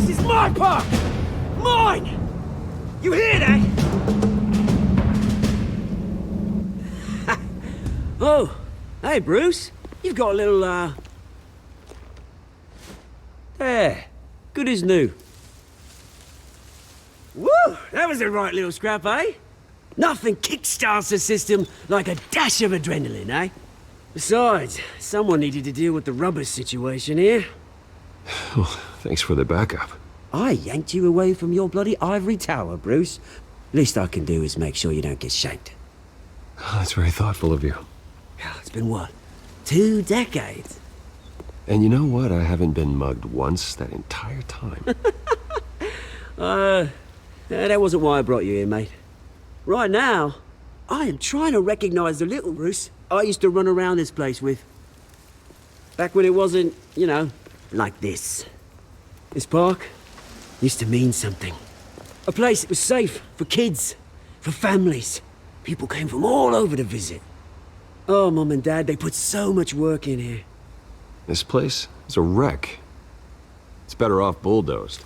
This is my park! Mine! You hear that? Oh, hey, Bruce. You've got a little, There. Good as new. Woo! That was a right little scrap, eh? Nothing kickstarts the system like a dash of adrenaline, eh? Besides, someone needed to deal with the rubber situation here. Oh, thanks for the backup. I yanked you away from your bloody ivory tower, Bruce. Least I can do is make sure you don't get shanked. Oh, that's very thoughtful of you. It's been what? 2 decades? And you know what? I haven't been mugged once that entire time. That wasn't why I brought you here, mate. Right now, I am trying to recognize the little Bruce I used to run around this place with. Back when it wasn't, you know, like this. This park used to mean something. A place that was safe for kids, for families. People came from all over to visit. Oh, Mum and Dad, they put so much work in here. This place is a wreck. It's better off bulldozed.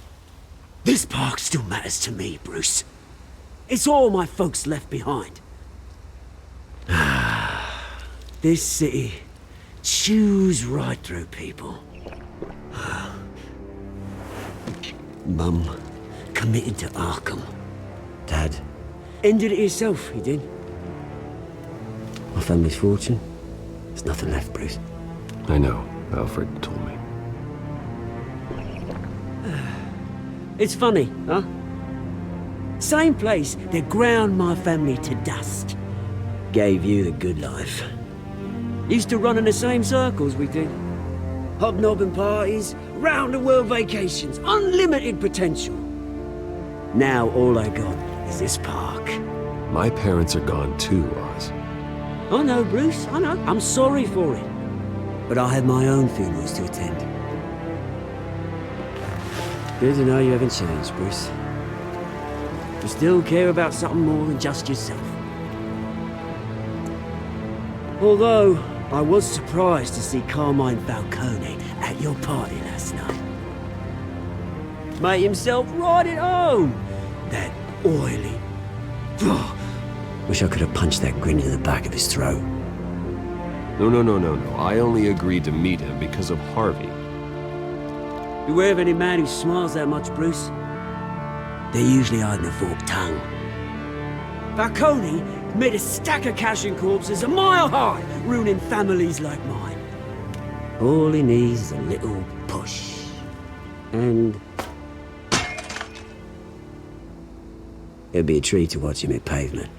This park still matters to me, Bruce. It's all my folks left behind. This city chews right through people. Mum committed to Arkham. Dad ended it himself, he did. My family's fortune, there's nothing left, Bruce. I know. Alfred told me. It's funny, huh? Same place that ground my family to dust. Gave you the good life. Used to run in the same circles we did. Hobnobbing parties, round-the-world vacations, unlimited potential. Now all I got is this park. My parents are gone too, Oz. I know, Bruce, I know. I'm sorry for it. But I have my own funerals to attend. Good to know you haven't changed, Bruce. You still care about something more than just yourself. Although, I was surprised to see Carmine Falcone at your party last night. Made himself right at home. That oily... Wish I could have punched that grin in the back of his throat. No. I only agreed to meet him because of Harvey. Beware of any man who smiles that much, Bruce. They're usually hiding a forked tongue. Falcone made a stack of cash and corpses a mile high, ruining families like mine. All he needs is a little push. And... it'll be a treat to watch him hit pavement.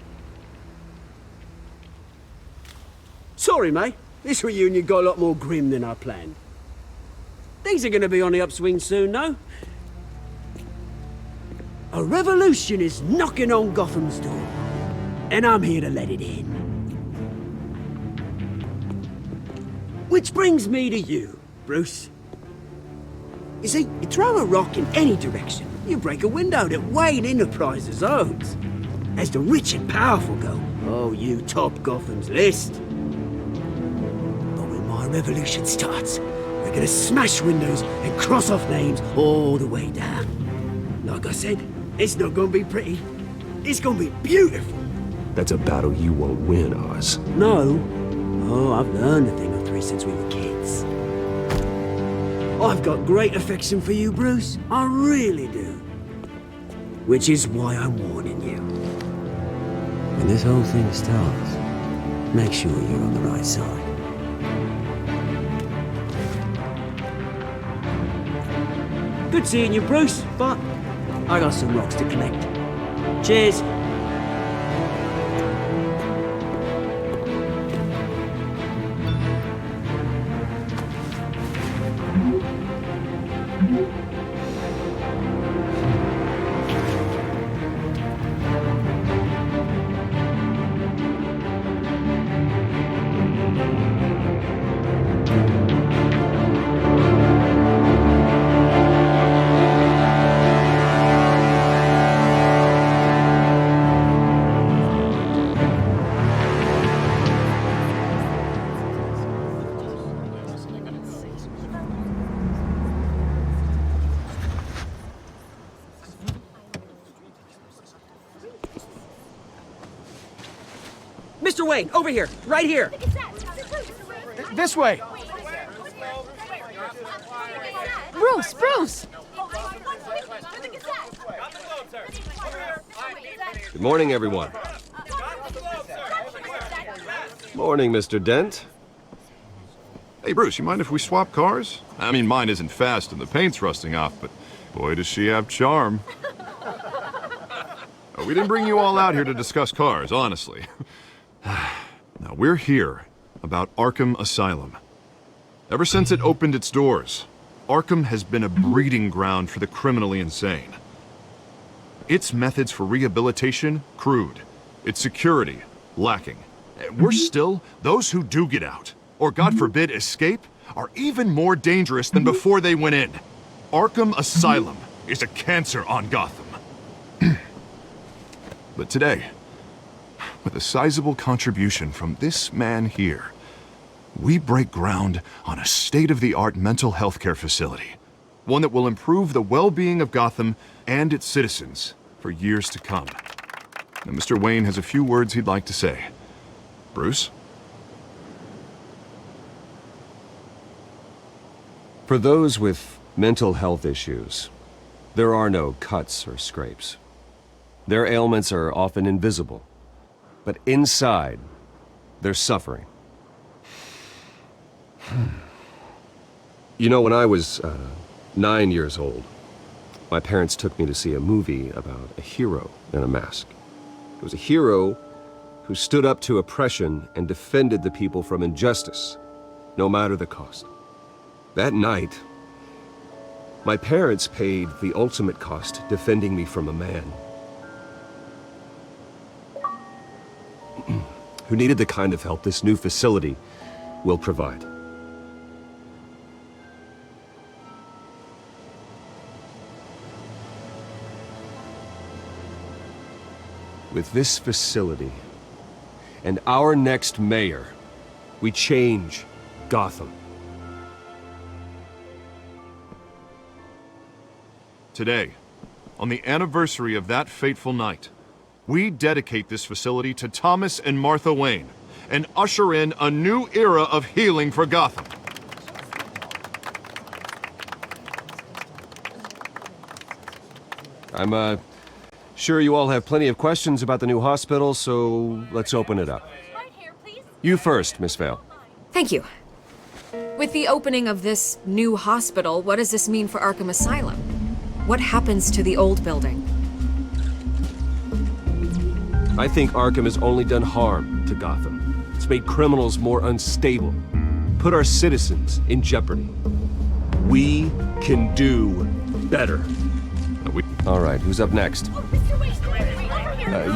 Sorry, mate. This reunion got a lot more grim than I planned. Things are gonna be on the upswing soon, no? A revolution is knocking on Gotham's door. And I'm here to let it in. Which brings me to you, Bruce. You see, you throw a rock in any direction, you break a window that Wayne Enterprises owns. As the rich and powerful go, oh, you top Gotham's list. But when my revolution starts, we're gonna smash windows and cross off names all the way down. Like I said, it's not gonna be pretty. It's gonna be beautiful. That's a battle you won't win, Oz. No. Oh, I've learned a thing or three since we were kids. I've got great affection for you, Bruce. I really do. Which is why I'm warning you. When this whole thing starts, make sure you're on the right side. Good seeing you, Bruce, but I got some rocks to collect. Cheers. Mr. Wayne, over here, right here. This way. Bruce! Good morning, everyone. Morning, Mr. Dent. Hey, Bruce, you mind if we swap cars? I mean, mine isn't fast and the paint's rusting off, but boy, does she have charm. We didn't bring you all out here to discuss cars, honestly. Now, we're here about Arkham Asylum. Ever since it opened its doors, Arkham has been a breeding ground for the criminally insane. Its methods for rehabilitation, crude. Its security, lacking. Worse still, those who do get out, or God forbid escape, are even more dangerous than before they went in. Arkham Asylum is a cancer on Gotham. But today, with a sizable contribution from this man here, we break ground on a state-of-the-art mental health care facility. One that will improve the well-being of Gotham and its citizens for years to come. Now, Mr. Wayne has a few words he'd like to say. Bruce? For those with mental health issues, there are no cuts or scrapes. Their ailments are often invisible, but inside, they're suffering. You know, when I was 9 years old, my parents took me to see a movie about a hero in a mask. It was a hero who stood up to oppression and defended the people from injustice, no matter the cost. That night, my parents paid the ultimate cost defending me from a man who needed the kind of help this new facility will provide. With this facility and our next mayor, we change Gotham. Today, on the anniversary of that fateful night, we dedicate this facility to Thomas and Martha Wayne and usher in a new era of healing for Gotham. I'm sure you all have plenty of questions about the new hospital, so let's open it up. You first, Miss Vale. Thank you. With the opening of this new hospital, what does this mean for Arkham Asylum? What happens to the old building? I think Arkham has only done harm to Gotham. It's made criminals more unstable, put our citizens in jeopardy. We can do better. All right, who's up next?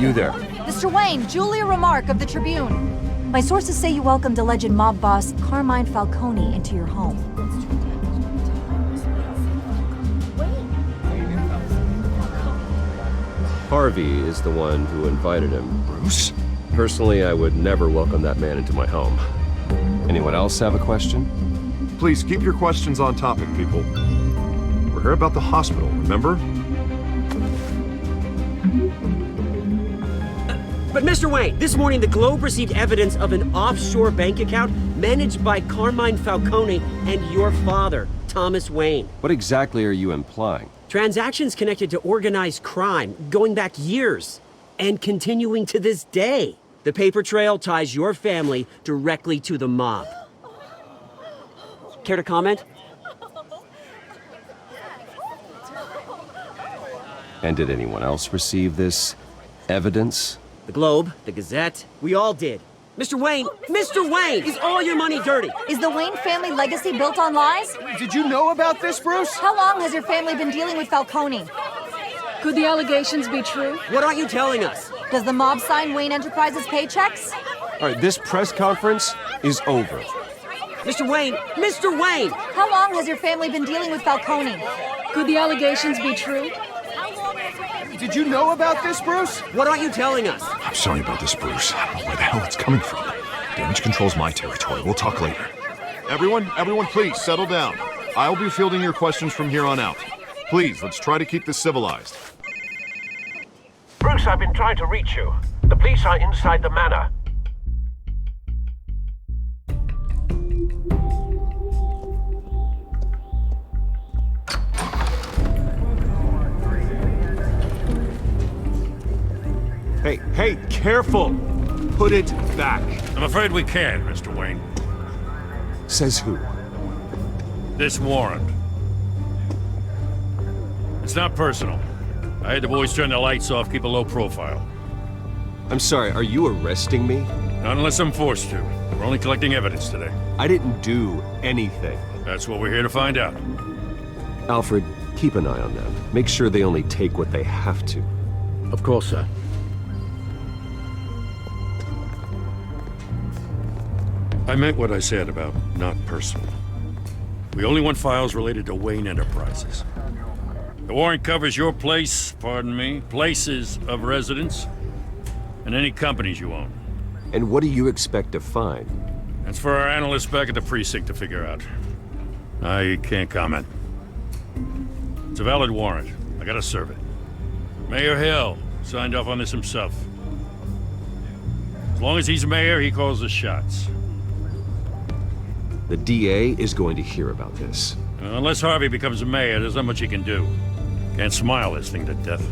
You there. Mr. Wayne, Julia Remark of the Tribune. My sources say you welcomed alleged mob boss Carmine Falcone into your home. Harvey is the one who invited him. Bruce? Personally, I would never welcome that man into my home. Anyone else have a question? Please keep your questions on topic, people. We're here about the hospital, remember? But Mr. Wayne, this morning the Globe received evidence of an offshore bank account managed by Carmine Falcone and your father, Thomas Wayne. What exactly are you implying? Transactions connected to organized crime going back years and continuing to this day. The paper trail ties your family directly to the mob. Care to comment? And did anyone else receive this evidence? The Globe, the Gazette, we all did. Mr. Wayne, is all your money dirty? Is the Wayne family legacy built on lies? Did you know about this, Bruce? How long has your family been dealing with Falcone? Could the allegations be true? What aren't you telling us? Does the mob sign Wayne Enterprises paychecks? All right, this press conference is over. Mr. Wayne! How long has your family been dealing with Falcone? Could the allegations be true? Did you know about this, Bruce? What aren't you telling us? I'm sorry about this, Bruce. I don't know where the hell it's coming from. Damage control's my territory. We'll talk later. Everyone, please, settle down. I'll be fielding your questions from here on out. Please, let's try to keep this civilized. Bruce, I've been trying to reach you. The police are inside the manor. Hey, careful! Put it back. I'm afraid we can't, Mr. Wayne. Says who? This warrant. It's not personal. I had the boys turn the lights off, keep a low profile. I'm sorry, are you arresting me? Not unless I'm forced to. We're only collecting evidence today. I didn't do anything. That's what we're here to find out. Alfred, keep an eye on them. Make sure they only take what they have to. Of course, sir. I meant what I said about not personal. We only want files related to Wayne Enterprises. The warrant covers your place, pardon me, places of residence, and any companies you own. And what do you expect to find? That's for our analysts back at the precinct to figure out. I can't comment. It's a valid warrant. I gotta serve it. Mayor Hill signed off on this himself. As long as he's mayor, he calls the shots. The DA is going to hear about this. Unless Harvey becomes mayor, there's not much he can do. Can't smile this thing to death.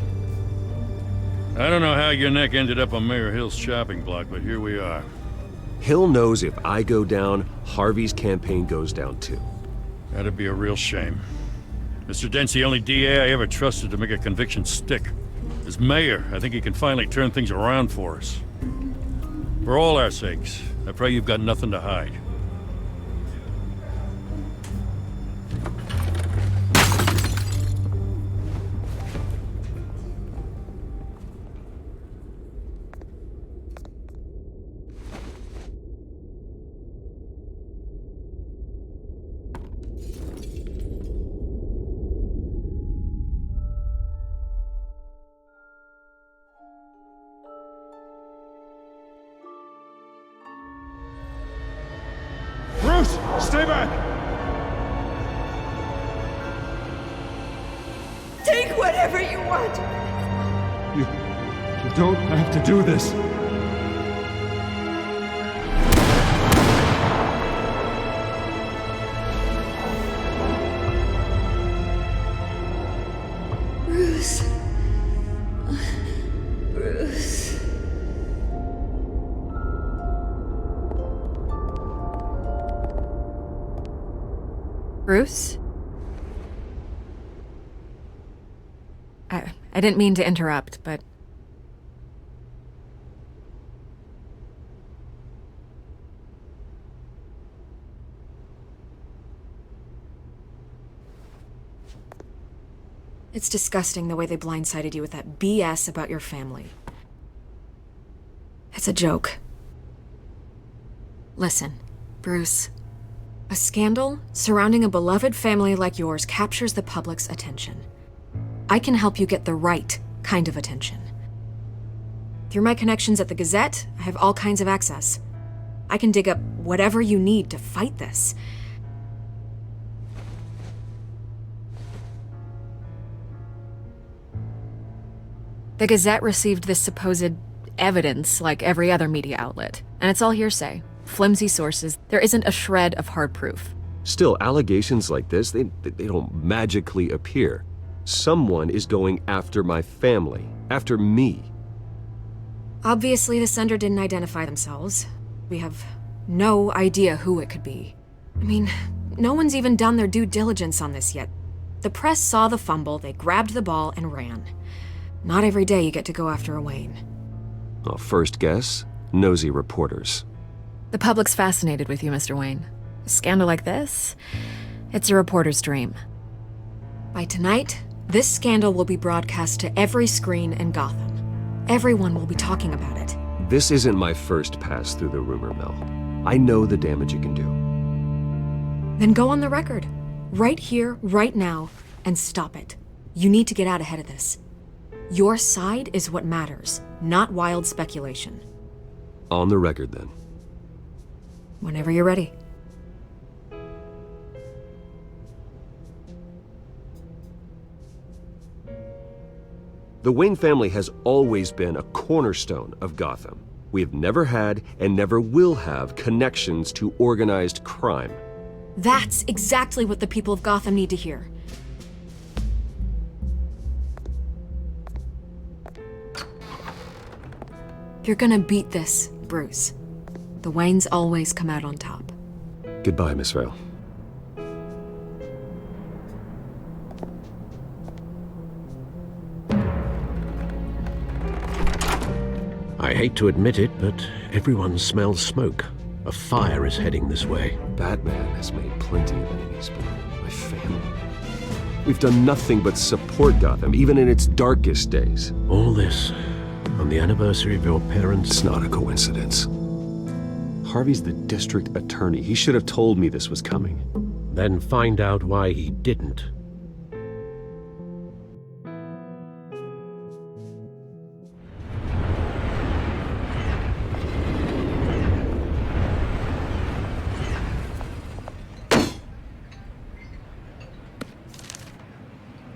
I don't know how your neck ended up on Mayor Hill's chopping block, but here we are. Hill knows if I go down, Harvey's campaign goes down too. That'd be a real shame. Mr. Dent's the only DA I ever trusted to make a conviction stick. As mayor, I think he can finally turn things around for us. For all our sakes, I pray you've got nothing to hide. Bruce, stay back! Take whatever you want. You don't have to do this. Bruce. Bruce. Bruce? I didn't mean to interrupt, but... It's disgusting the way they blindsided you with that BS about your family. It's a joke. Listen, Bruce. A scandal surrounding a beloved family like yours captures the public's attention. I can help you get the right kind of attention. Through my connections at the Gazette, I have all kinds of access. I can dig up whatever you need to fight this. The Gazette received this supposed evidence like every other media outlet, and it's all hearsay. Flimsy sources. There isn't a shred of hard proof. Still, allegations like this, they don't magically appear. Someone is going after my family, after me. Obviously, the sender didn't identify themselves. We have no idea who it could be. I mean, no one's even done their due diligence on this yet. The press saw the fumble, they grabbed the ball and ran. Not every day you get to go after a Wayne. Well, first guess, nosy reporters. The public's fascinated with you, Mr. Wayne. A scandal like this, it's a reporter's dream. By tonight, this scandal will be broadcast to every screen in Gotham. Everyone will be talking about it. This isn't my first pass through the rumor mill. I know the damage it can do. Then go on the record. Right here, right now, and stop it. You need to get out ahead of this. Your side is what matters, not wild speculation. On the record, then. Whenever you're ready. The Wayne family has always been a cornerstone of Gotham. We have never had and never will have connections to organized crime. That's exactly what the people of Gotham need to hear. You're gonna beat this, Bruce. The Waynes always come out on top. Goodbye, Miss Vale. I hate to admit it, but everyone smells smoke. A fire is heading this way. Batman has made plenty of enemies, but my family... We've done nothing but support Gotham, even in its darkest days. All this on the anniversary of your parents'... It's not a coincidence. Harvey's the district attorney. He should have told me this was coming. Then find out why he didn't.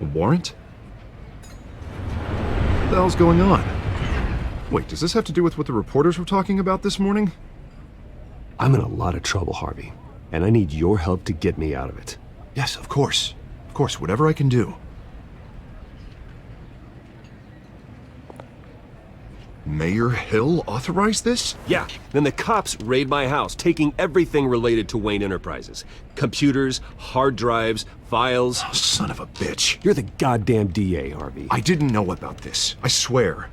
A warrant? What the hell's going on? Wait, does this have to do with what the reporters were talking about this morning? I'm in a lot of trouble, Harvey, and I need your help to get me out of it. Yes, of course. Of course, whatever I can do. Mayor Hill authorized this? Yeah, then the cops raid my house, taking everything related to Wayne Enterprises. Computers, hard drives, files. Oh, son of a bitch. You're the goddamn DA, Harvey. I didn't know about this, I swear.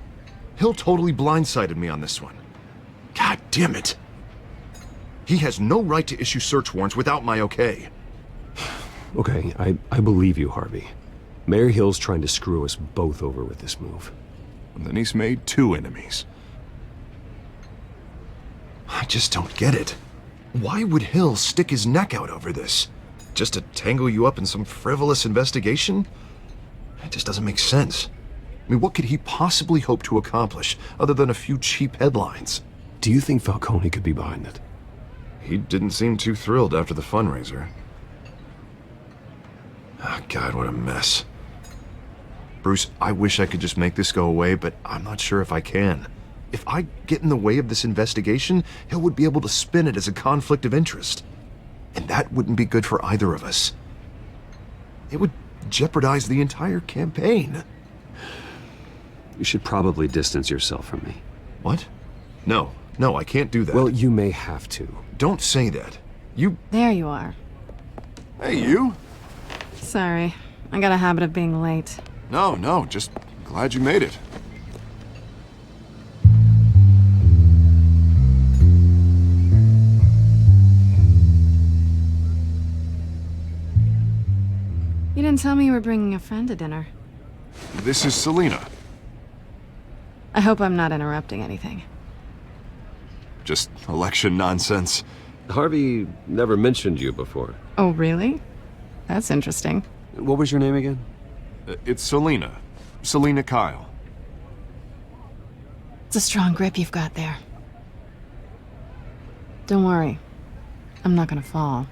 Hill totally blindsided me on this one. God damn it. He has no right to issue search warrants without my okay. Okay, I believe you, Harvey. Mayor Hill's trying to screw us both over with this move. And then he's made 2 enemies. I just don't get it. Why would Hill stick his neck out over this? Just to tangle you up in some frivolous investigation? It just doesn't make sense. I mean, what could he possibly hope to accomplish other than a few cheap headlines? Do you think Falcone could be behind it? He didn't seem too thrilled after the fundraiser. Oh, God, what a mess. Bruce, I wish I could just make this go away, but I'm not sure if I can. If I get in the way of this investigation, Hill would be able to spin it as a conflict of interest. And that wouldn't be good for either of us. It would jeopardize the entire campaign. You should probably distance yourself from me. What? No, I can't do that. Well, you may have to. Don't say that. You... There you are. Hey, you? Sorry, I got a habit of being late. No, just glad you made it. You didn't tell me you were bringing a friend to dinner. This is Selina. I hope I'm not interrupting anything. Just election nonsense. Harvey never mentioned you before. Oh, really? That's interesting. What was your name again? It's Selina. Selina Kyle. It's a strong grip you've got there. Don't worry. I'm not gonna fall.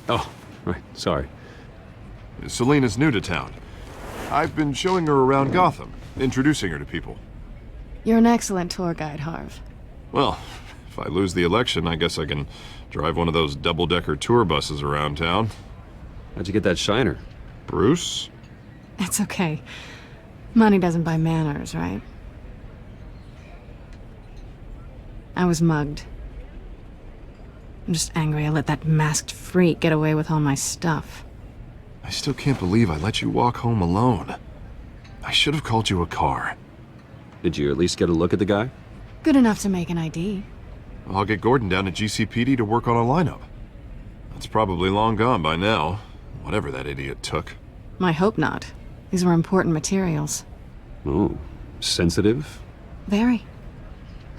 Oh, right. Sorry. Selina's new to town. I've been showing her around Gotham, introducing her to people. You're an excellent tour guide, Harv. Well, if I lose the election, I guess I can drive one of those double-decker tour buses around town. How'd you get that shiner? Bruce? It's okay. Money doesn't buy manners, right? I was mugged. I'm just angry I let that masked freak get away with all my stuff. I still can't believe I let you walk home alone. I should have called you a car. Did you at least get a look at the guy? Good enough to make an ID. I'll get Gordon down to GCPD to work on a lineup. That's probably long gone by now, whatever that idiot took. I hope not. These were important materials. Ooh, sensitive? Very.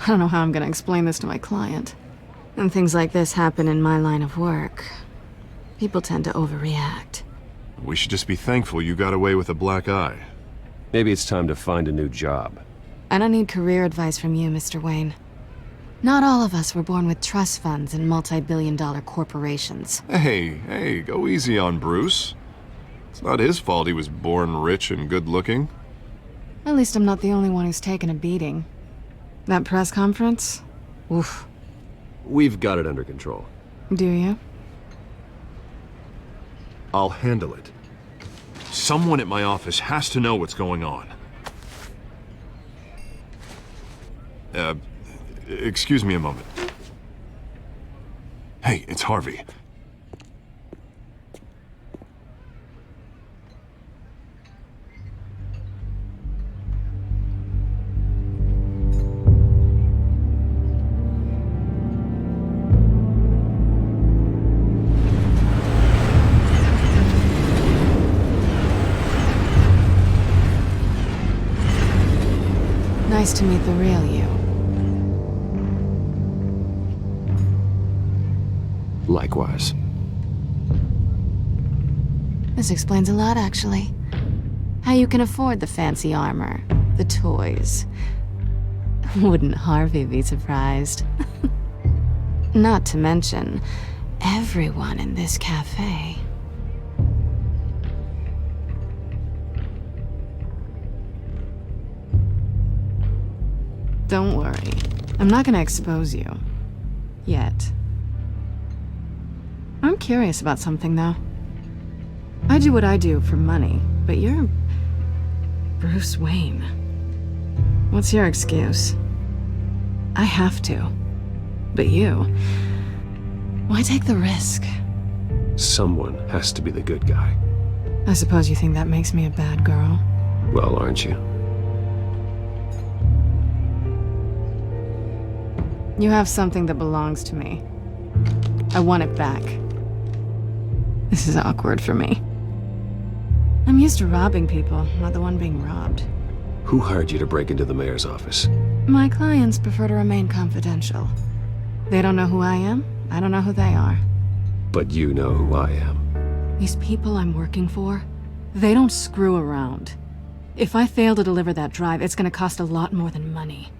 I don't know how I'm gonna explain this to my client. When things like this happen in my line of work, people tend to overreact. We should just be thankful you got away with a black eye. Maybe it's time to find a new job. I don't need career advice from you, Mr. Wayne. Not all of us were born with trust funds and multi-billion-dollar corporations. Hey, go easy on Bruce. It's not his fault he was born rich and good-looking. At least I'm not the only one who's taken a beating. That press conference? Oof. We've got it under control. Do you? I'll handle it. Someone at my office has to know what's going on. Excuse me a moment. Hey, it's Harvey. Nice to meet the real you. Likewise. This explains a lot, actually. How you can afford the fancy armor, the toys. Wouldn't Harvey be surprised? Not to mention, everyone in this cafe. Don't worry. I'm not gonna expose you. Yet. I'm curious about something, though. I do what I do for money, but you're... Bruce Wayne. What's your excuse? I have to. But you... Why take the risk? Someone has to be the good guy. I suppose you think that makes me a bad girl? Well, aren't you? You have something that belongs to me. I want it back. This is awkward for me. I'm used to robbing people, not the one being robbed. Who hired you to break into the mayor's office? My clients prefer to remain confidential. They don't know who I am, I don't know who they are. But you know who I am. These people I'm working for, they don't screw around. If I fail to deliver that drive, it's gonna cost a lot more than money.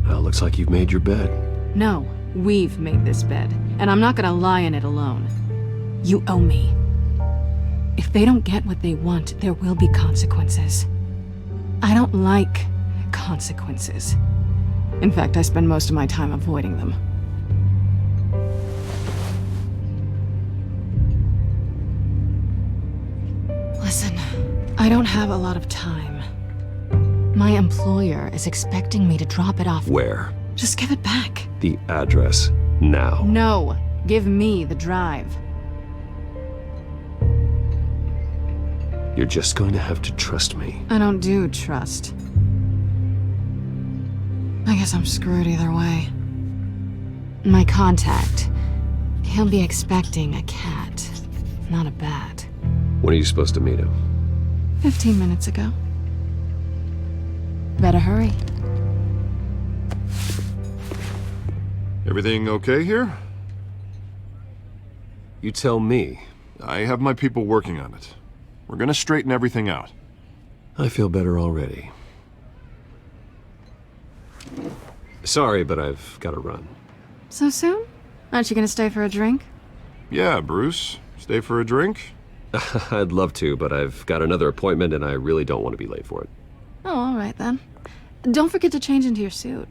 Well, looks like you've made your bed. No, we've made this bed, and I'm not gonna lie in it alone. You owe me. If they don't get what they want, there will be consequences. I don't like consequences. In fact, I spend most of my time avoiding them. Listen, I don't have a lot of time. My employer is expecting me to drop it off. Where? Just give it back. The address, now. No, give me the drive. You're just going to have to trust me. I don't do trust. I guess I'm screwed either way. My contact, he'll be expecting a cat, not a bat. When are you supposed to meet him? 15 minutes ago. Better hurry. Everything okay here? You tell me. I have my people working on it. We're gonna straighten everything out. I feel better already. Sorry, but I've got to run. So soon? Aren't you gonna stay for a drink? Yeah, Bruce. Stay for a drink? I'd love to, but I've got another appointment and I really don't want to be late for it. Oh, all right then. Don't forget to change into your suit.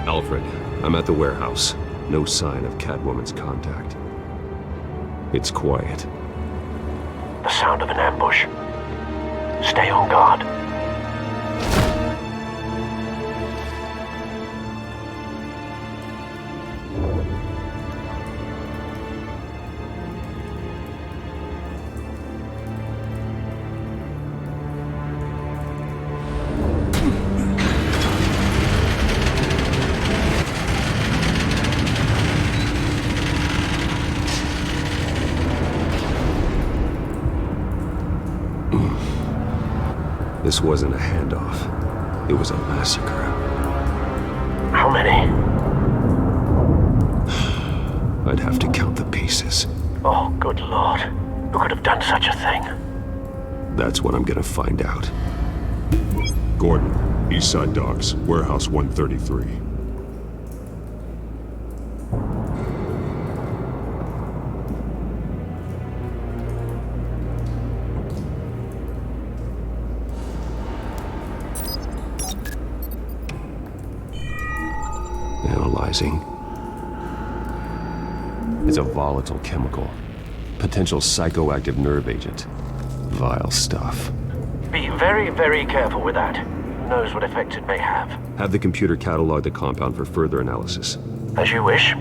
Alfred, I'm at the warehouse. No sign of Catwoman's contact. It's quiet. The sound of an ambush. Stay on guard. This wasn't a handoff. It was a massacre. How many? I'd have to count the pieces. Oh, good lord. Who could have done such a thing? That's what I'm gonna find out. Gordon, Eastside Docks, Warehouse 133. Analyzing. It's a volatile chemical. Potential psychoactive nerve agent. Vile stuff. Be very, very careful with that. Who knows what effects it may have. Have the computer catalog the compound for further analysis. As you wish.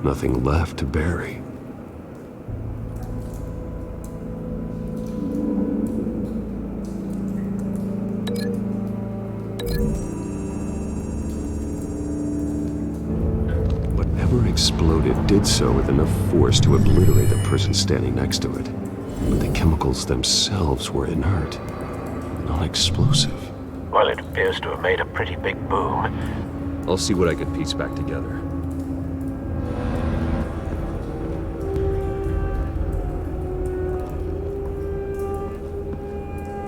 Nothing left to bury. Whatever exploded did so with enough force to obliterate the person standing next to it. But the chemicals themselves were inert, not explosive. Well, it appears to have made a pretty big boom. I'll see what I can piece back together.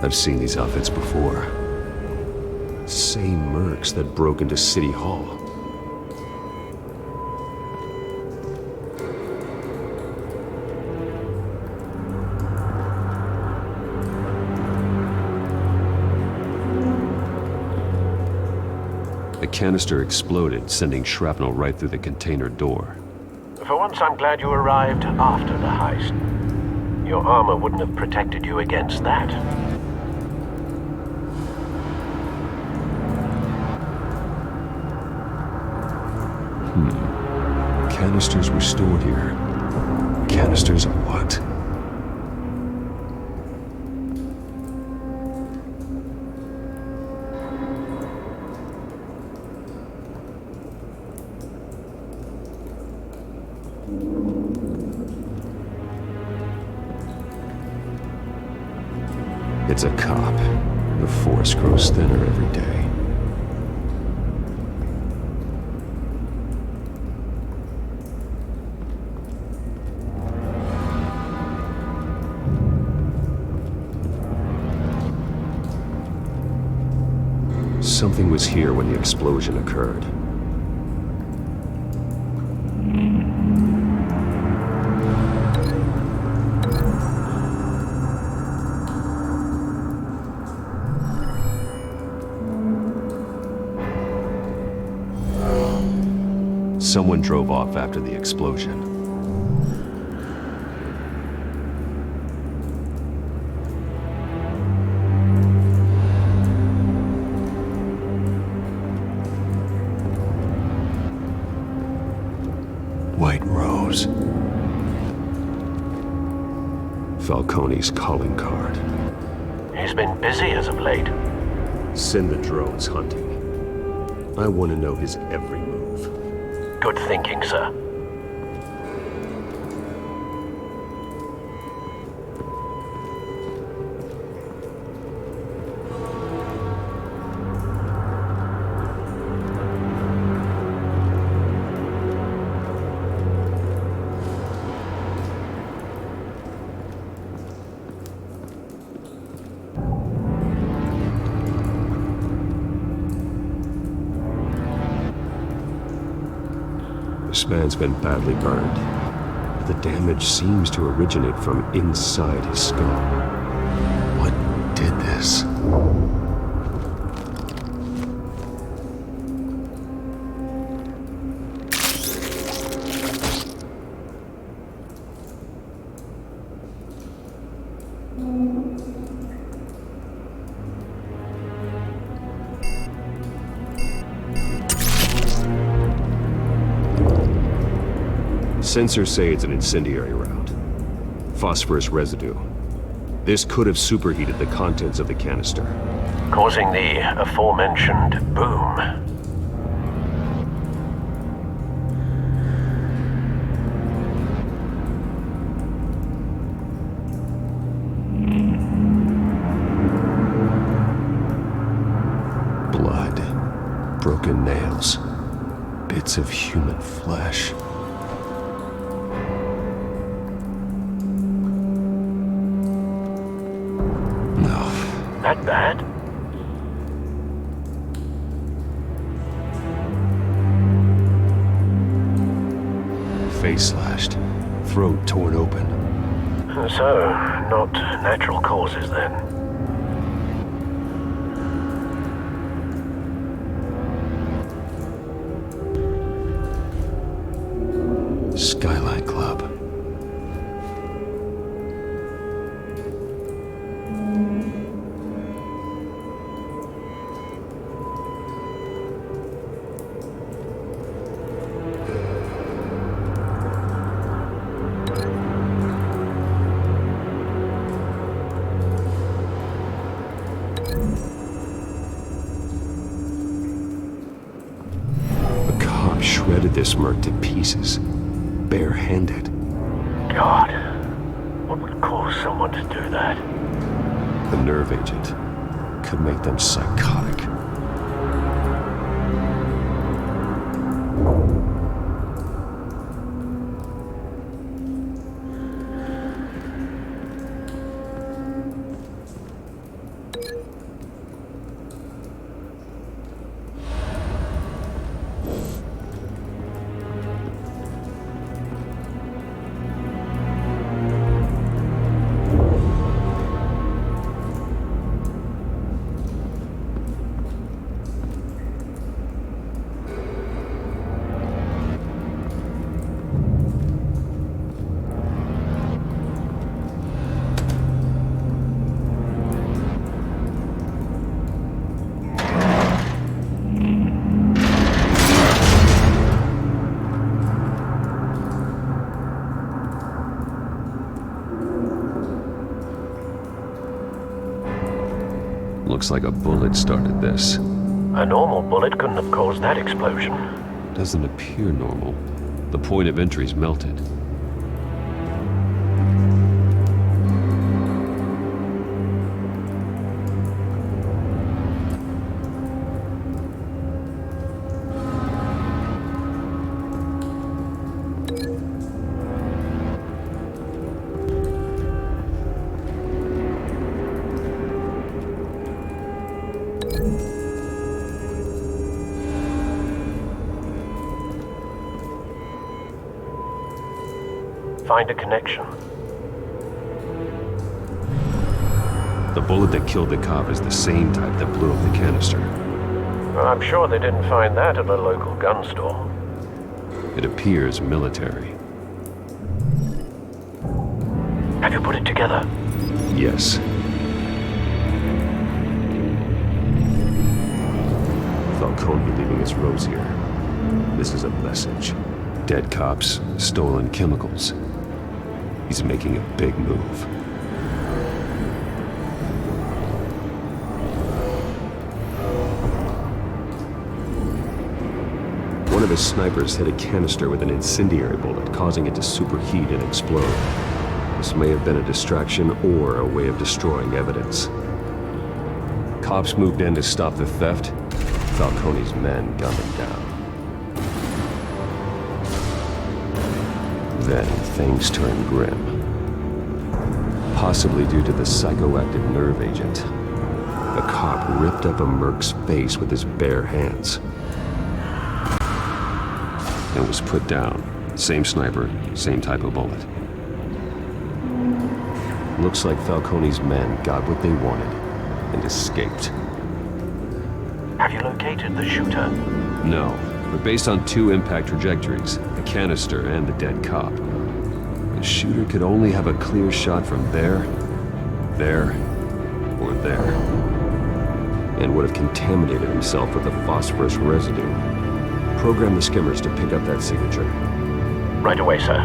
I've seen these outfits before. Same mercs that broke into City Hall. The canister exploded, sending shrapnel right through the container door. For once, I'm glad you arrived after the heist. Your armor wouldn't have protected you against that. Canisters were stored here. Canisters of what? It's a cop. The force grows thinner every day. Something was here when the explosion occurred. Someone drove off after the explosion. White Rose. Falcone's calling card. He's been busy as of late. Send the drones hunting. I want to know his every move. Good thinking, sir. This man's been badly burned. The damage seems to originate from inside his skull. What did this? Sensors say it's an incendiary route. Phosphorus residue. This could have superheated the contents of the canister, causing the aforementioned boom. Blood, broken nails, bits of human flesh. No. That bad? Face slashed, throat torn open. So, not natural causes then. Skyline Club. The cop shredded this merc to pieces, barehanded. God, what would cause someone to do that? The nerve agent could make them psychotic. Looks like a bullet started this. A normal bullet couldn't have caused that explosion. Doesn't appear normal. The point of entry's melted. Find a connection. The bullet that killed the cop is the same type that blew up the canister. Well, I'm sure they didn't find that at a local gun store. It appears military. Have you put it together? Yes. Falcone leaving his rose here. This is a message. Dead cops, stolen chemicals. He's making a big move. One of his snipers hit a canister with an incendiary bullet, causing it to superheat and explode. This may have been a distraction or a way of destroying evidence. Cops moved in to stop the theft. Falcone's men gunned him down. Then things turned grim. Possibly due to the psychoactive nerve agent. The cop ripped up a merc's face with his bare hands. And was put down. Same sniper, same type of bullet. Looks like Falcone's men got what they wanted and escaped. Have you located the shooter? No, but based on two impact trajectories, the canister and the dead cop, the shooter could only have a clear shot from there, or there, and would have contaminated himself with the phosphorus residue. Program the skimmers to pick up that signature. Right away, sir.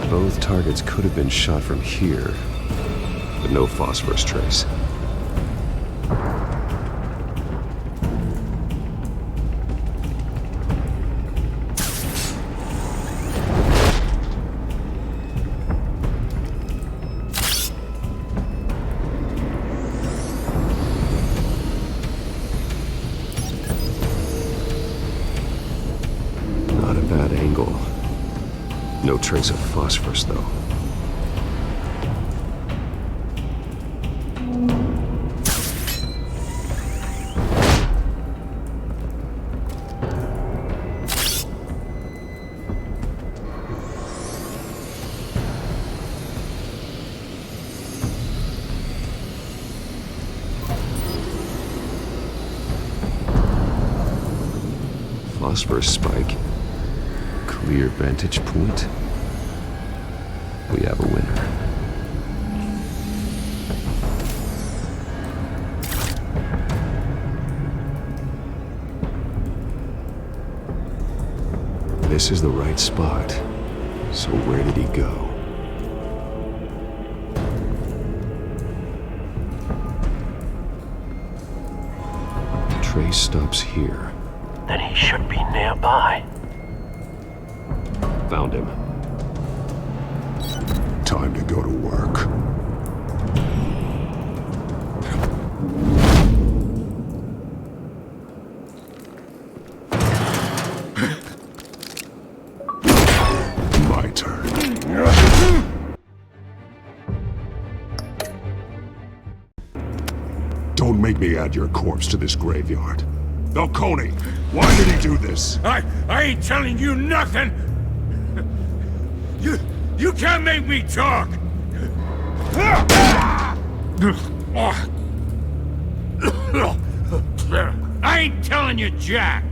Both targets could have been shot from here, but no phosphorus trace. Not a bad angle. No trace of phosphorus, though. Phosphorus spike. Clear vantage point. We have a winner. This is the right spot. So where did he go? Trace stops here. Then he should be nearby. Found him. Time to go to work. My turn. Don't make me add your corpse to this graveyard. Falcone, why did he do this? I ain't telling you nothing! You can't make me talk! I ain't telling you jack!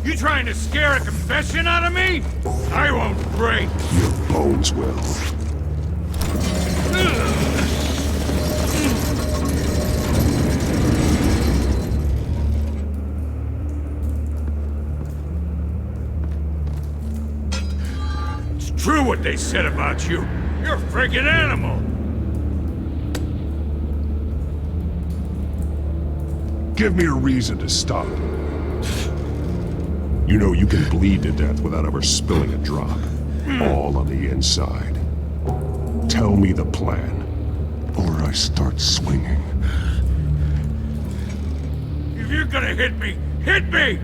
You trying to scare a confession out of me? I won't break! Your bones will. True what they said about you. You're a freaking animal. Give me a reason to stop. You know you can bleed to death without ever spilling a drop. All on the inside. Tell me the plan, or I start swinging. If you're gonna hit me, hit me!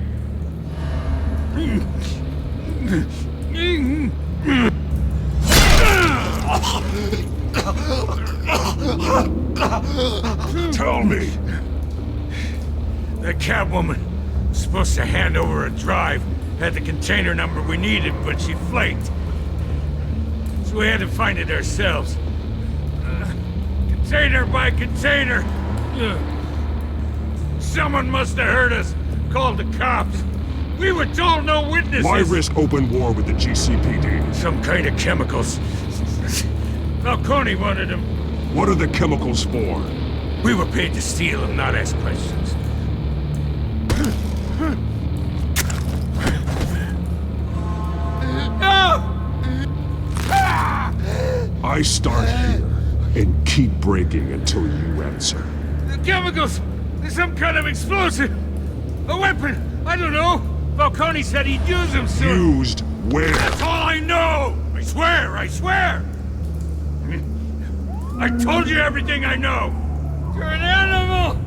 Tell me! That Catwoman was supposed to hand over a drive, had the container number we needed, but she flaked. So we had to find it ourselves. Container by container. Someone must have heard us, called the cops. We were told no witnesses. Why risk open war with the GCPD? Some kind of chemicals. Falcone wanted them. What are the chemicals for? We were paid to steal them, not ask questions. I start here and keep breaking until you answer. The chemicals! There's some kind of explosive! A weapon! I don't know! Falcone said he'd use them soon! Used where? That's all I know! I swear! I swear! I told you everything I know! You're an animal!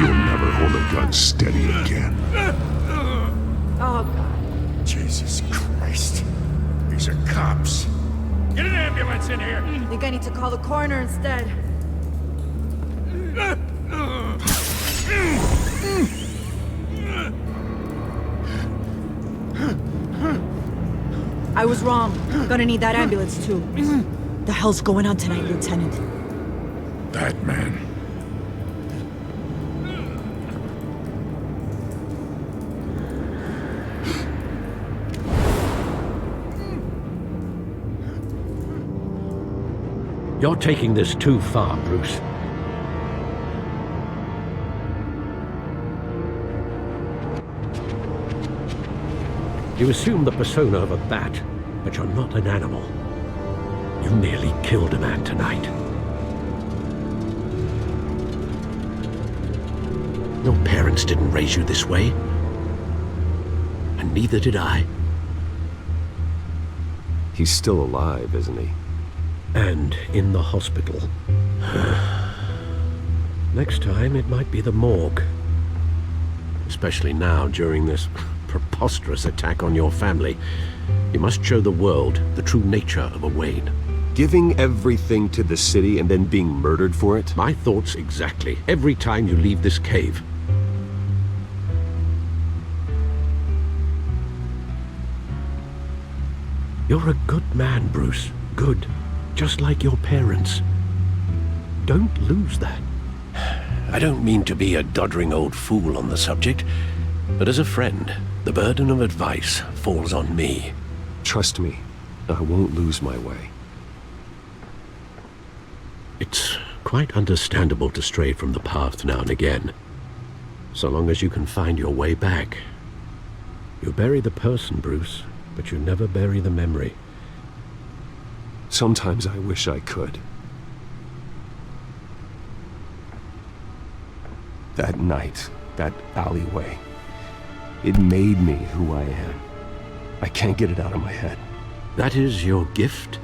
You'll never hold a gun steady again. Oh, God. Jesus Christ. These are cops. Get an ambulance in here! I think I need to call the coroner instead. I I was wrong. Gonna need that ambulance, too. The hell's going on tonight, Lieutenant? That man. You're taking this too far, Bruce. You assume the persona of a bat, but you're not an animal. You nearly killed a man tonight. Your parents didn't raise you this way. And neither did I. He's still alive, isn't he? And in the hospital. Next time, it might be the morgue. Especially now, during this preposterous attack on your family. You must show the world the true nature of a Wayne. Giving everything to the city and then being murdered for it? My thoughts exactly. Every time you leave this cave. You're a good man, Bruce. Good. Just like your parents. Don't lose that. I don't mean to be a doddering old fool on the subject, but as a friend, the burden of advice falls on me. Trust me, I won't lose my way. It's quite understandable to stray from the path now and again, so long as you can find your way back. You bury the person, Bruce, but you never bury the memory. Sometimes I wish I could. That night, that alleyway, it made me who I am. I can't get it out of my head. That is your gift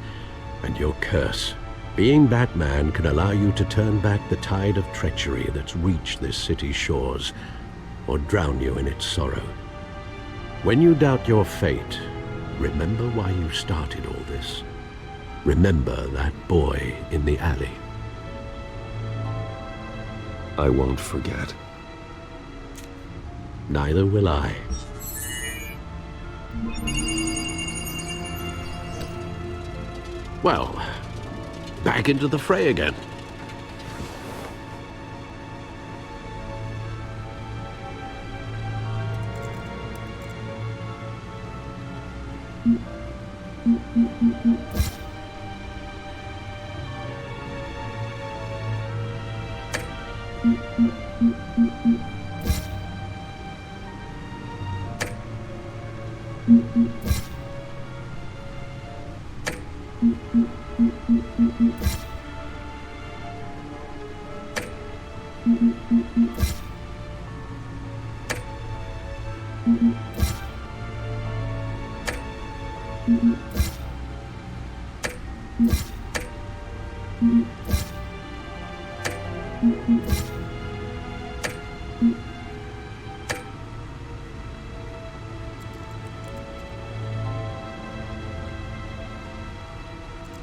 and your curse. Being Batman can allow you to turn back the tide of treachery that's reached this city's shores, or drown you in its sorrow. When you doubt your fate, remember why you started all this. Remember that boy in the alley. I won't forget. Neither will I. Well, back into the fray again.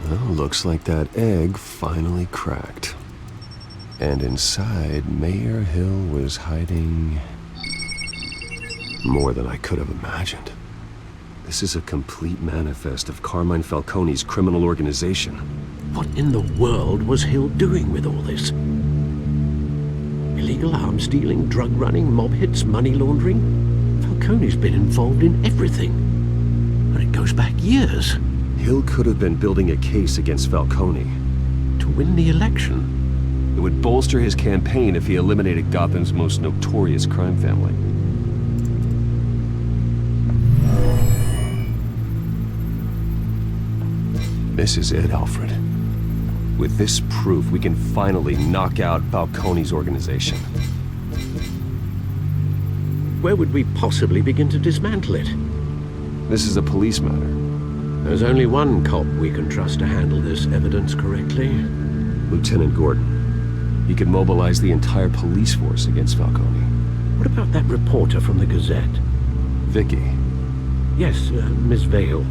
Well, looks like that egg finally cracked. And inside, Mayor Hill was hiding more than I could have imagined. This is a complete manifest of Carmine Falcone's criminal organization. What in the world was Hill doing with all this? Illegal arms dealing, drug running, mob hits, money laundering? Falcone's been involved in everything. And it goes back years. Hill could have been building a case against Falcone. To win the election. It would bolster his campaign if he eliminated Gotham's most notorious crime family. This is it, Alfred. With this proof, we can finally knock out Falcone's organization. Where would we possibly begin to dismantle it? This is a police matter. There's only one cop we can trust to handle this evidence correctly. Lieutenant Gordon. He could mobilize the entire police force against Falcone. What about that reporter from the Gazette? Vicky. Yes, Miss Vale.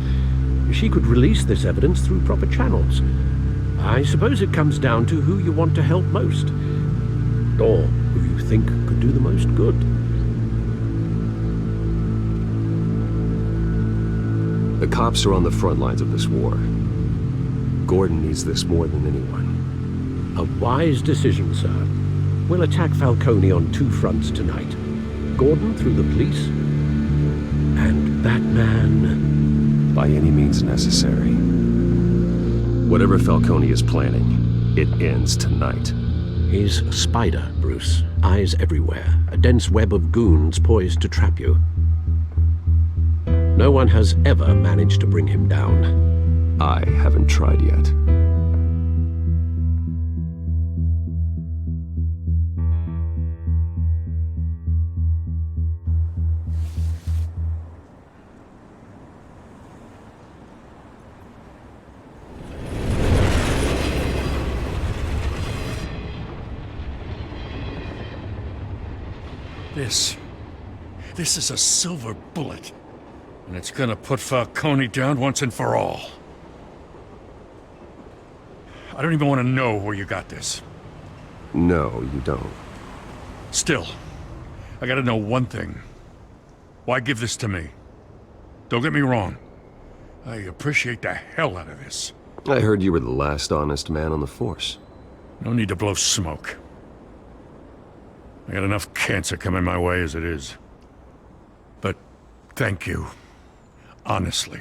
She could release this evidence through proper channels. I suppose it comes down to who you want to help most. Or who you think could do the most good. The cops are on the front lines of this war. Gordon needs this more than anyone. A wise decision, sir. We'll attack Falcone on two fronts tonight. Gordon through the police, and Batman... by any means necessary. Whatever Falcone is planning, it ends tonight. He's a spider, Bruce. Eyes everywhere. A dense web of goons poised to trap you. No one has ever managed to bring him down. I haven't tried yet. This is a silver bullet. And it's gonna put Falcone down once and for all. I don't even want to know where you got this. No, you don't. Still, I gotta know one thing. Why give this to me? Don't get me wrong. I appreciate the hell out of this. I heard you were the last honest man on the force. No need to blow smoke. I got enough cancer coming my way as it is. But thank you. Honestly.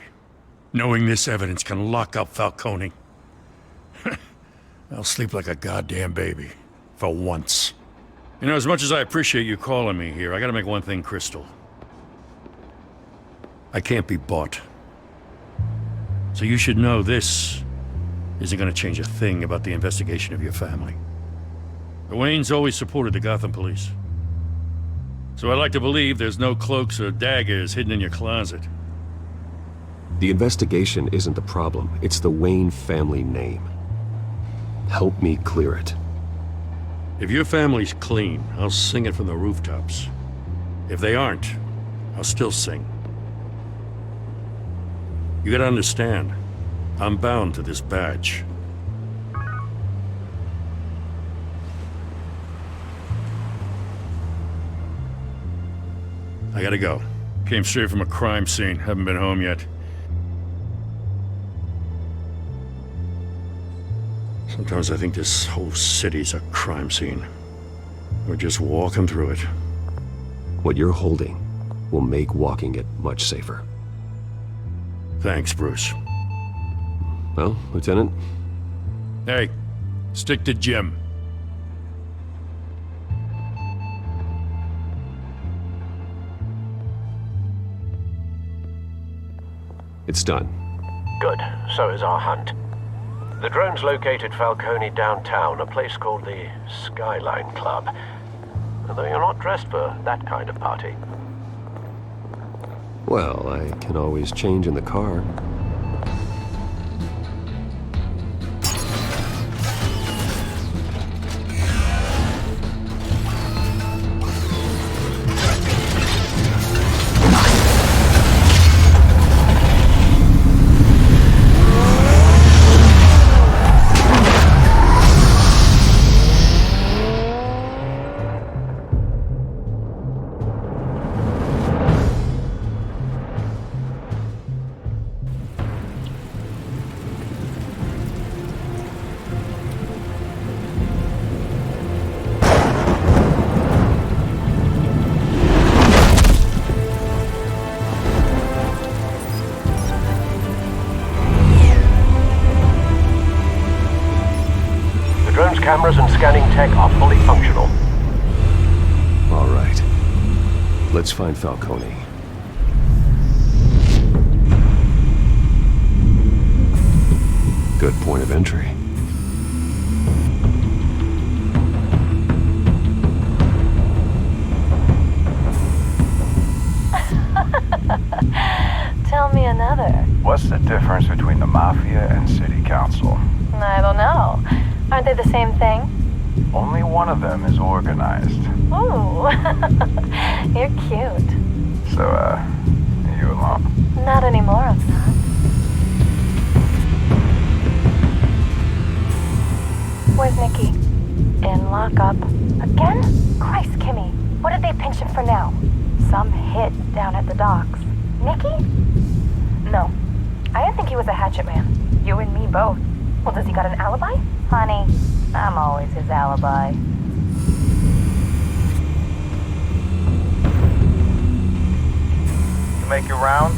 Knowing this evidence can lock up Falcone. I'll sleep like a goddamn baby. For once. You know, as much as I appreciate you calling me here, I gotta make one thing crystal. I can't be bought. So you should know this isn't gonna change a thing about the investigation of your family. The Waynes always supported the Gotham police. So I like to believe there's no cloaks or daggers hidden in your closet. The investigation isn't the problem. It's the Wayne family name. Help me clear it. If your family's clean, I'll sing it from the rooftops. If they aren't, I'll still sing. You gotta understand, I'm bound to this badge. I gotta go. Came straight from a crime scene. Haven't been home yet. Sometimes I think this whole city's a crime scene. We're just walking through it. What you're holding will make walking it much safer. Thanks, Bruce. Well, Lieutenant? Hey, stick to Jim. It's done. Good. So is our hunt. The drones located Falcone downtown, a place called the Skyline Club. Although you're not dressed for that kind of party. Well, I can always change in the car. Cameras and scanning tech are fully functional. All right. Let's find Falcone. Good point of entry. Tell me another. What's the difference between the Mafia and City Council? I don't know. Aren't they the same thing? Only one of them is organized. Ooh, you're cute. So, are you alone? Not anymore, I'm not. Where's Nikki? In lockup. Again? Christ, Kimmy. What did they pinch him for now? Some hit down at the docks. Nikki? No, I didn't think he was a hatchet man. You and me both. Well, does he got an alibi? Honey, I'm always his alibi. You make your round?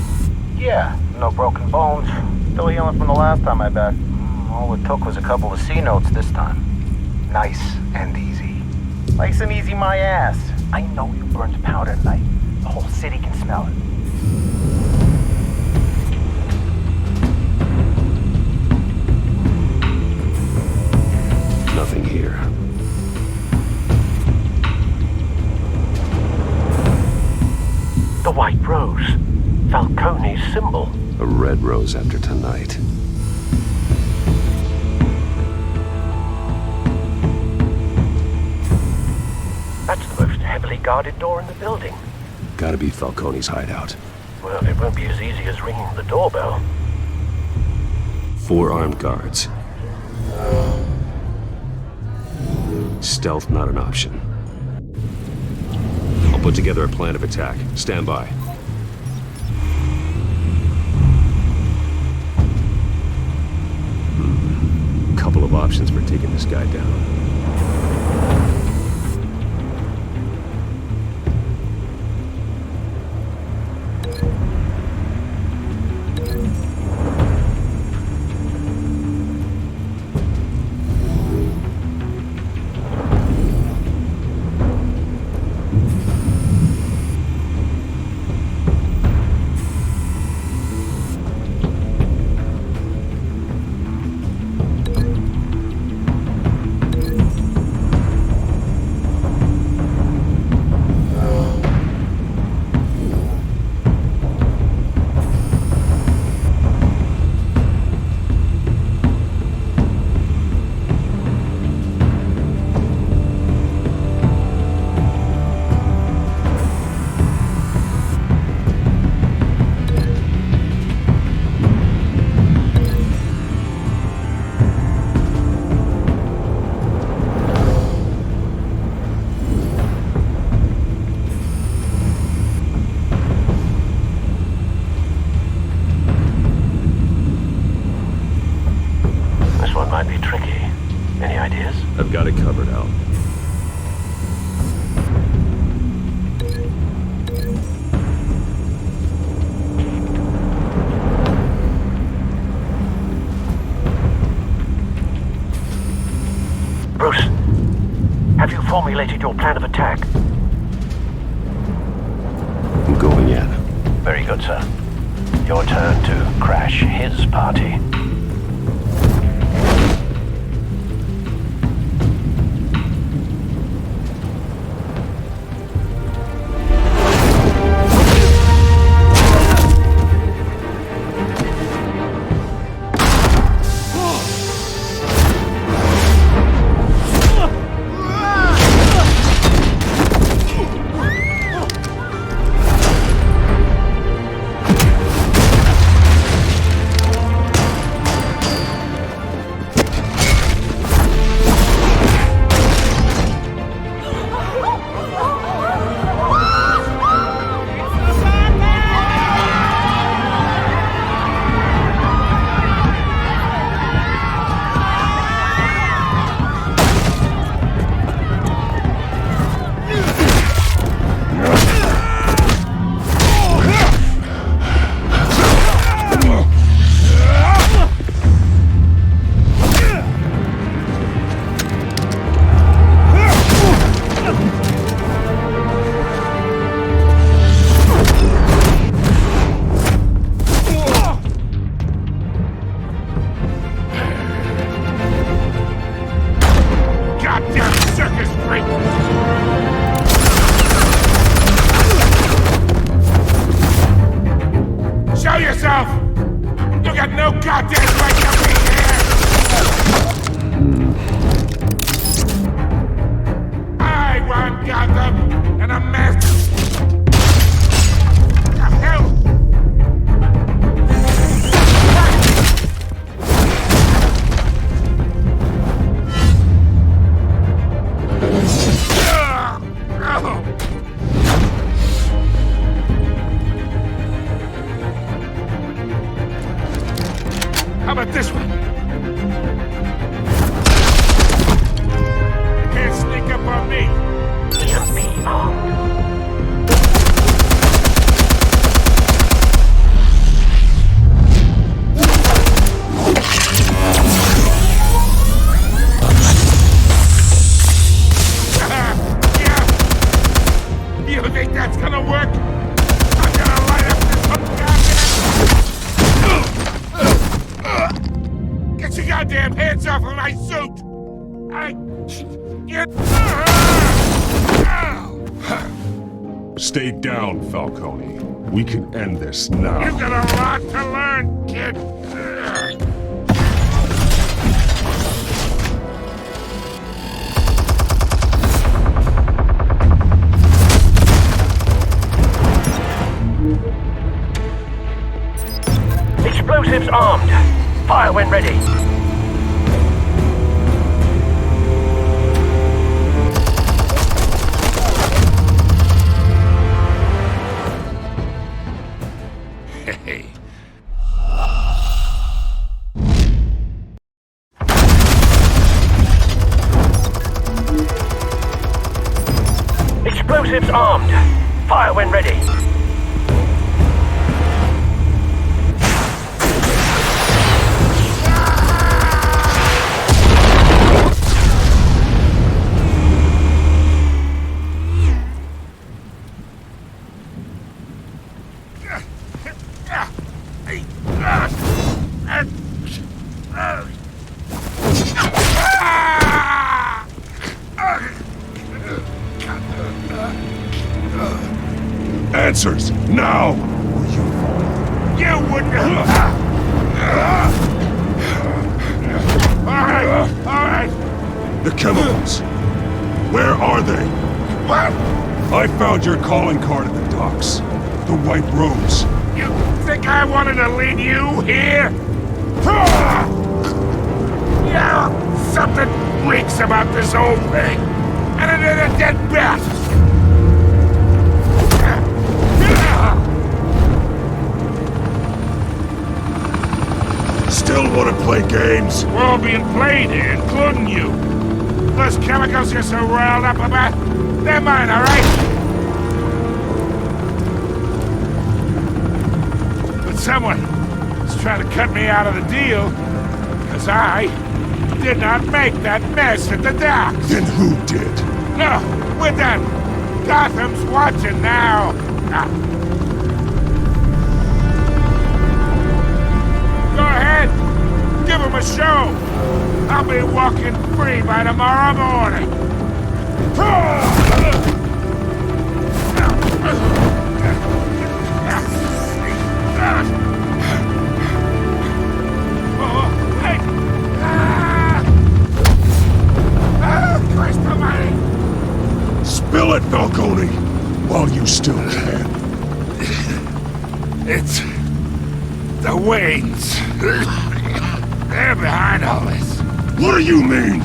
Yeah, no broken bones. Still healing from the last time I bet. All it took was a couple of C notes this time. Nice and easy. Nice and easy my ass. I know you burned powder tonight. The whole city can smell it. Nothing here. The white rose. Falcone's symbol. A red rose after tonight. That's the most heavily guarded door in the building. Gotta be Falcone's hideout. Well, it won't be as easy as ringing the doorbell. 4 armed guards. Stealth not an option. I'll put together a plan of attack. Stand by. Couple of options for taking this guy down. Might be tricky. Any ideas? I've got it covered, Al. Bruce, have you formulated your plan of attack? I'm going in. Very good, sir. Your turn to crash his party. How about this one? You can't sneak up on me. You think that's gonna work? I'm gonna light up this whole goddamn... Get your goddamn hands off of my suit! Stay down, Falcone. We can end this now. You've got a lot to learn, kid. Explosives armed. Fire when ready. Hey. Explosives armed. Fire when ready. Answers, now! You wouldn't have... Alright. The chemicals. Where are they? What? I found your calling card at the docks. The White Rose. You think I wanted to lead you here? Yeah, something reeks about this whole thing. And it is a dead bat. Still want to play games? We're all being played here, including you. Those chemicals you're so riled up about, they're mine, all right? But someone is trying to cut me out of the deal, because I did not make that mess at the docks. Then who did? No, we're done. Gotham's watching now. Go ahead. Give him a show. I'll be walking free by tomorrow morning. Christ almighty. Spill it, Falcone, while you still can. It's the Waynes. They're behind all this. What do you mean?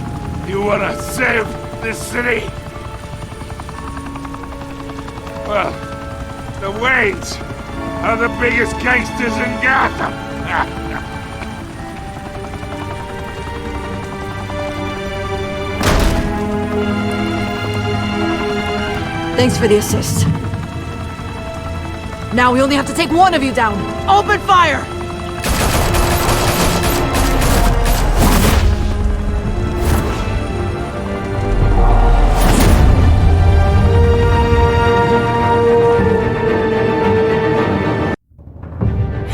You wanna save this city? Well, the Waynes are the biggest gangsters in Gotham. Thanks for the assist. Now we only have to take one of you down. Open fire!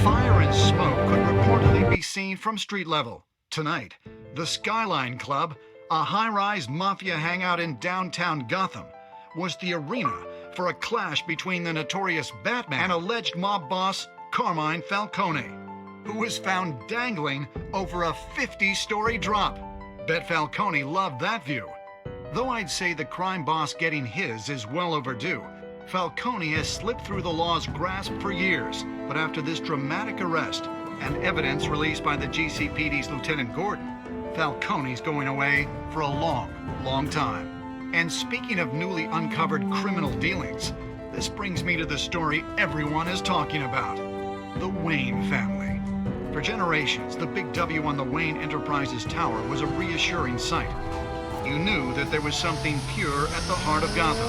Fire and smoke could reportedly be seen from street level. Tonight, the Skyline Club, a high-rise mafia hangout in downtown Gotham, was the arena for a clash between the notorious Batman and alleged mob boss Carmine Falcone, who was found dangling over a 50-story drop. Bet Falcone loved that view. Though I'd say the crime boss getting his is well overdue, Falcone has slipped through the law's grasp for years. But after this dramatic arrest and evidence released by the GCPD's Lieutenant Gordon, Falcone's going away for a long, long time. And speaking of newly uncovered criminal dealings, this brings me to the story everyone is talking about. The Wayne family. For generations, the big W on the Wayne Enterprises tower was a reassuring sight. You knew that there was something pure at the heart of Gotham.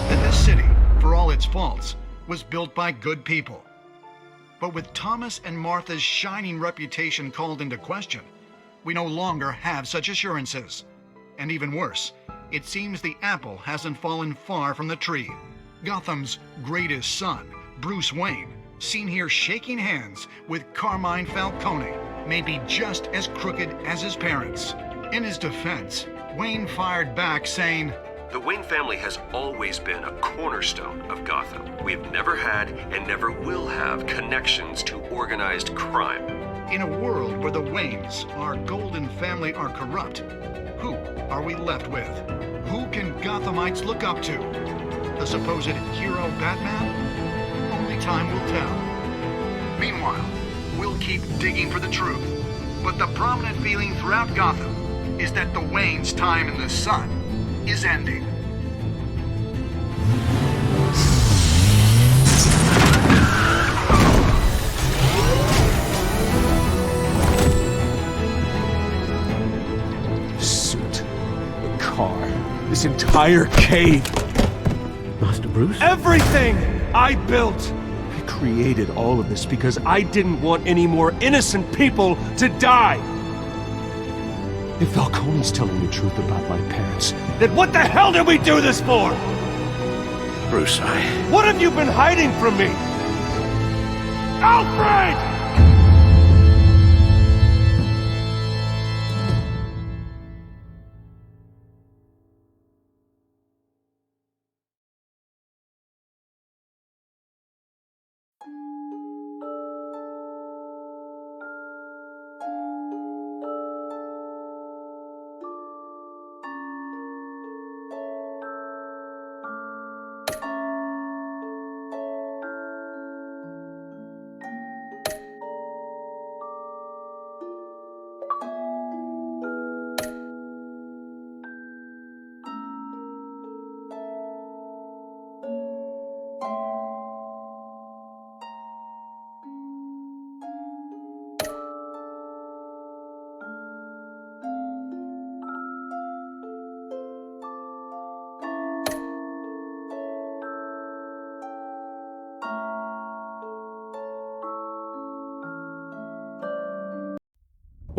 That this city, for all its faults, was built by good people. But with Thomas and Martha's shining reputation called into question, we no longer have such assurances. And even worse, it seems the apple hasn't fallen far from the tree. Gotham's greatest son, Bruce Wayne, seen here shaking hands with Carmine Falcone, may be just as crooked as his parents. In his defense, Wayne fired back saying, "The Wayne family has always been a cornerstone of Gotham. We've never had and never will have connections to organized crime." In a world where the Waynes, our golden family, are corrupt, who are we left with? Who can Gothamites look up to? The supposed hero Batman? Only time will tell. Meanwhile, we'll keep digging for the truth. But the prominent feeling throughout Gotham is that the Waynes' time in the sun is ending. Suit, the car, this entire cave. Master Bruce? Everything I built! I created all of this because I didn't want any more innocent people to die! If Falcone's telling the truth about my parents, then what the hell did we do this for? Bruce, What have you been hiding from me? Alfred!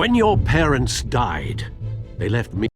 when your parents died, they left me